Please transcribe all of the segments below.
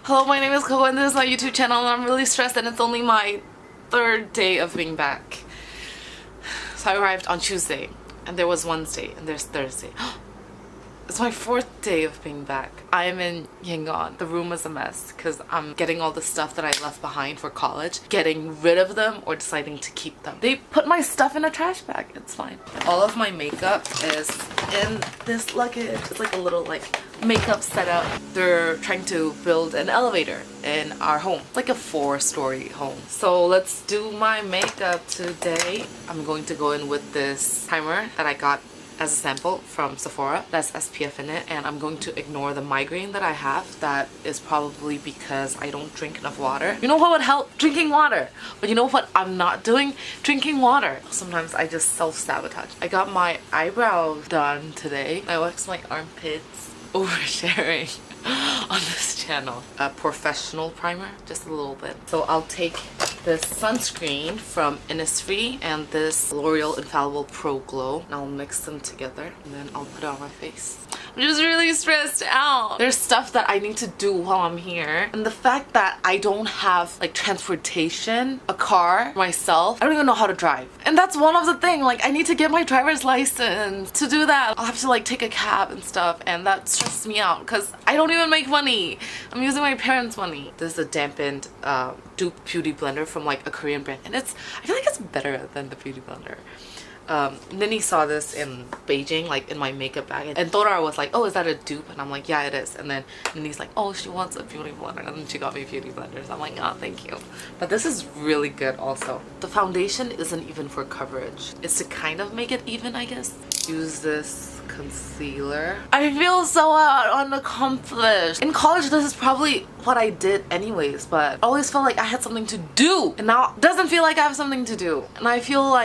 Hello, my name is Coco and this is my YouTube channel and I'm really stressed and it's only my third day of being back. So I arrived on Tuesday and there was Wednesday and there's Thursday. It's my fourth day of being back. I am in Yangon. The room is a mess because I'm getting all the stuff that I left behind for college, getting rid of them or deciding to keep them. They put my stuff in a trash bag. It's fine. All of my makeup is in this luggage. It's like a little makeup setup. They're trying to build an elevator in our home. It's like a 4-story home. So let's do my makeup today. I'm going to go in with this primer that I got as a sample from Sephora that's SPF in it, and I'm going to ignore the migraine that I have. That is probably because I don't drink enough water. You know what would help? Drinking water. But you know what I'm not doing? Drinking water. Sometimes I just self-sabotage. I got my eyebrows done today. I waxed my armpits. Oversharing on this channel. A professional primer, just a little bit. So I'll take this sunscreen from Innisfree and this L'Oreal Infallible Pro Glow and I'll mix them together and then I'll put it on my face. I'm just really stressed out. There's stuff that I need to do while I'm here, and the fact that I don't have transportation, a car myself, I don't even know how to drive. And that's one of the things, I need to get my driver's license. To do that, I'll have to take a cab and stuff, and that stresses me out because I don't even make money. I'm using my parents' money. This is a dampened dupe beauty blender from a Korean brand, and I feel like it's better than the beauty blender. Nini saw this in Beijing, in my makeup bag, and thought I was like, oh, is that a dupe? And I'm like, yeah, it is. And then Nini's like, oh, she wants a beauty blender, and then she got me beauty blenders. I'm like, oh, thank you. But this is really good also. The foundation isn't even for coverage. It's to kind of make it even, I guess. Use this concealer. I feel so unaccomplished. In college, this is probably what I did anyways, but I always felt like I had something to do, and now it doesn't feel like I have something to do, and I feel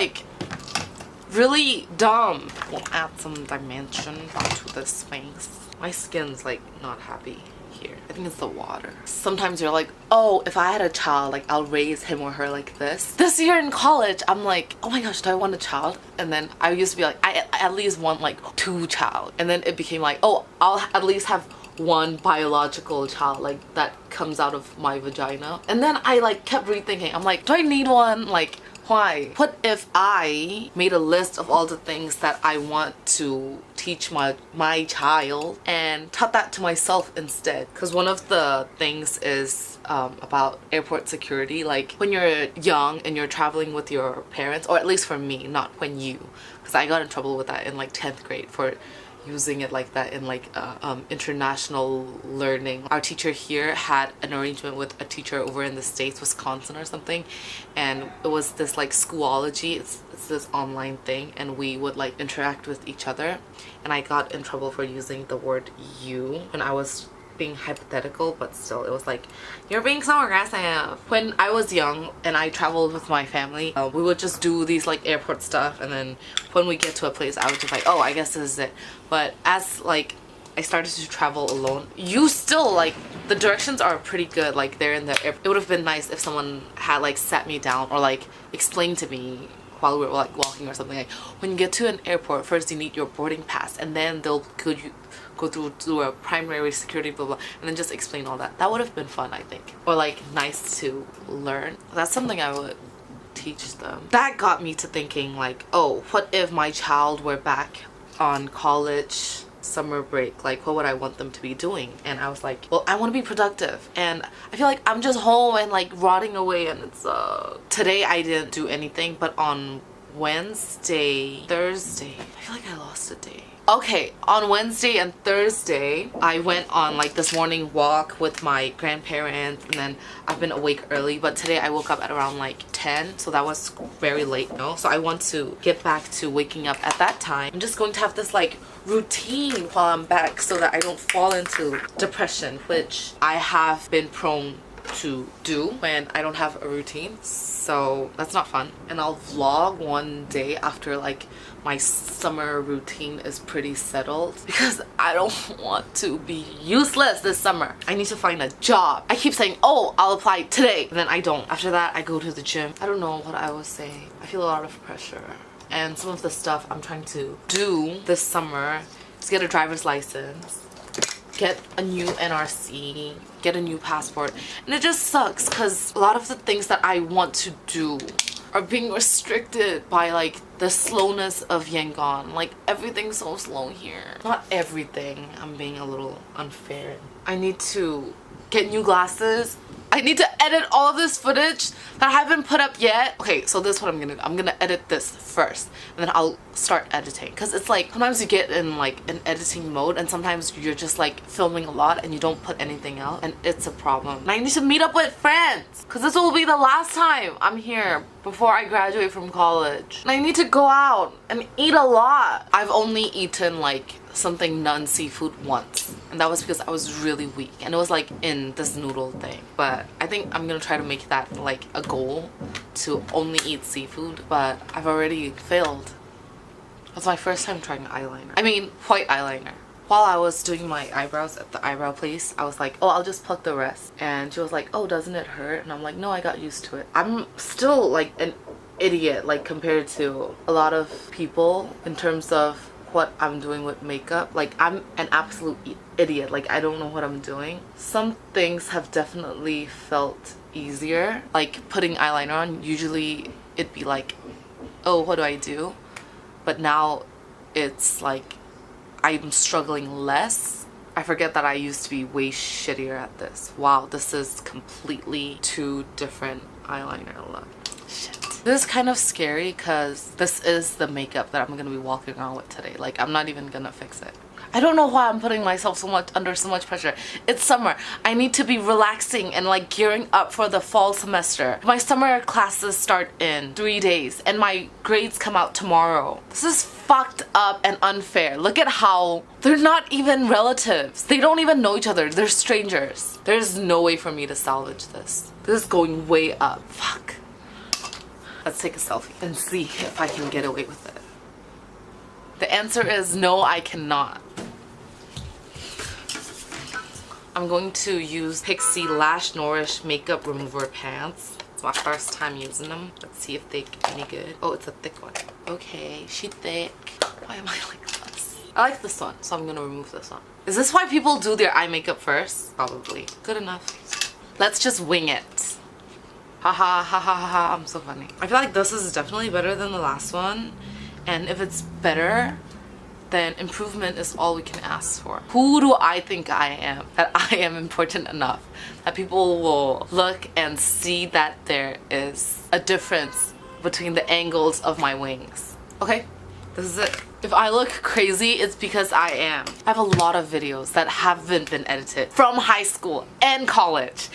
really dumb. We'll add some dimension onto this face. My skin's not happy here. I think it's the water. Sometimes you're like, oh, if I had a child, I'll raise him or her like this. This year in college, I'm like, oh my gosh, do I want a child? And then I used to be like, I at least want 2 child. And then it became oh, I'll at least have 1 biological child that comes out of my vagina. And then I kept rethinking. I'm like, do I need one? Why? What if I made a list of all the things that I want to teach my child and taught that to myself instead? Because one of the things is about airport security. When you're young and you're traveling with your parents, or at least for me, not when you, because I got in trouble with that in 10th grade for using it like that in international learning. Our teacher here had an arrangement with a teacher over in the States, Wisconsin or something, and it was this Schoology. It's this online thing, and we would interact with each other, and I got in trouble for using the word you when I was being hypothetical, but still it was you're being so aggressive. When I was young and I traveled with my family, we would just do these airport stuff, and then when we get to a place I was just oh, I guess this is it. But as I started to travel alone, you still the directions are pretty good. They're in the airport. It would have been nice if someone had sat me down or explained to me while we were walking or something, when you get to an airport, first you need your boarding pass, and then they'll go through a primary security blah blah, and then just explain all that. That would have been fun, I think, or nice to learn. That's something I would teach them. That got me to thinking oh, what if my child were back on college summer break? What would I want them to be doing? And I was well, I want to be productive, and I feel I'm just home and rotting away, and it's today I didn't do anything, but on Wednesday, Thursday, I feel I lost a day. Okay, on Wednesday and Thursday, I went on this morning walk with my grandparents, and then I've been awake early, but today I woke up at around 10, so that was very late, So I want to get back to waking up at that time. I'm just going to have this routine while I'm back so that I don't fall into depression, which I have been prone to do when I don't have a routine, so that's not fun. And I'll vlog one day after my summer routine is pretty settled, because I don't want to be useless this summer. I need to find a job. I keep saying, oh, I'll apply today, and then I don't. After that, I go to the gym. I don't know what I was saying. I feel a lot of pressure, and some of the stuff I'm trying to do this summer is get a driver's license, get a new NRC, get a new passport, and it just sucks because a lot of the things that I want to do are being restricted by like the slowness of Yangon. Like everything's so slow here. Not everything, I'm being a little unfair. I need to get new glasses. I need to edit all of this footage that I haven't put up yet. Okay, so this is what I'm gonna do. I'm gonna edit this first and then I'll start editing, because it's like sometimes you get in like an editing mode and sometimes you're just like filming a lot and you don't put anything out, and it's a problem. And I need to meet up with friends because this will be the last time I'm here before I graduate from college. And I need to go out and eat a lot. I've only eaten like something non-seafood once, and that was because I was really weak and it was like in this noodle thing. But I think I'm gonna try to make that like a goal to only eat seafood, but I've already failed. That's my first time trying eyeliner. I mean white eyeliner. While I was doing my eyebrows at the eyebrow place, I was like, oh, I'll just pluck the rest, and she was like, oh, doesn't it hurt? And I'm like, no, I got used to it. I'm still like an idiot like compared to a lot of people in terms of what I'm doing with makeup. Like I'm an absolute idiot. Like I don't know what I'm doing. Some things have definitely felt easier, like putting eyeliner on. Usually it'd be like, oh, what do I do? But now it's like I'm struggling less. I forget that I used to be way shittier at this. Wow, this is completely two different eyeliner look. Shit. This is kind of scary because this is the makeup that I'm gonna be walking around with today. Like I'm not even gonna fix it. I don't know why I'm putting myself under so much pressure. It's summer. I need to be relaxing and like gearing up for the fall semester. My summer classes start in 3 days and my grades come out tomorrow. This is fucked up and unfair. Look at how they're not even relatives. They don't even know each other. They're strangers. There's no way for me to salvage this. This is going way up. Fuck. Let's take a selfie and see if I can get away with it. The answer is no, I cannot. I'm going to use Pixi Lash Nourish Makeup Remover Pants. It's my first time using them. Let's see if they're any good. Oh, it's a thick one. Okay, she thick. Why am I like this? I like this one, so I'm gonna remove this one. Is this why people do their eye makeup first? Probably. Good enough. Let's just wing it. Haha, ha ha ha ha, I'm so funny. I feel like this is definitely better than the last one. And if it's better, then improvement is all we can ask for. Who do I think I am? That I am important enough that people will look and see that there is a difference between the angles of my wings. Okay, this is it. If I look crazy, it's because I am. I have a lot of videos that haven't been edited from high school and college.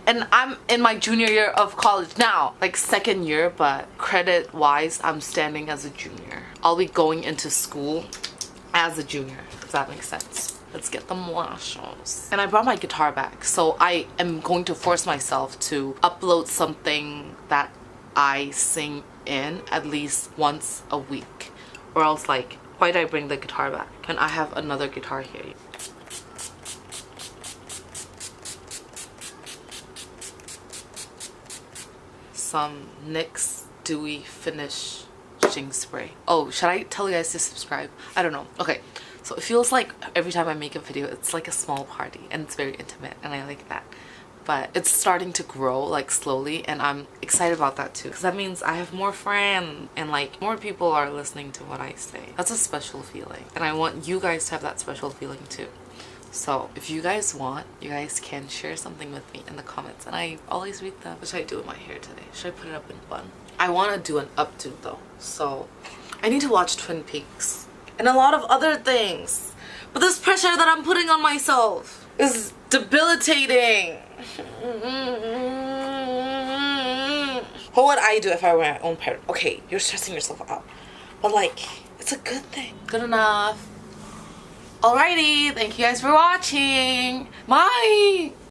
And I'm in my junior year of college now, like second year, but credit wise, I'm standing as a junior. I'll be going into school as a junior, if that makes sense. Let's get the lashes. And I brought my guitar back, so I am going to force myself to upload something that I sing in at least once a week. Or else like, why did I bring the guitar back? And I have another guitar here. Some NYX Dewy Finishing Spray. Oh, should I tell you guys to subscribe? I don't know. Okay, so it feels like every time I make a video, it's like a small party and it's very intimate and I like that. But it's starting to grow like slowly and I'm excited about that too, because that means I have more friends and like more people are listening to what I say. That's a special feeling and I want you guys to have that special feeling too. So if you guys want, you guys can share something with me in the comments and I always read them. What should I do with my hair today? Should I put it up in bun? I want to do an updo though, so I need to watch Twin Peaks and a lot of other things. But this pressure that I'm putting on myself is debilitating. What would I do if I were my own parent? Okay, you're stressing yourself out, but like, it's a good thing. Good enough. Alrighty, thank you guys for watching. Bye!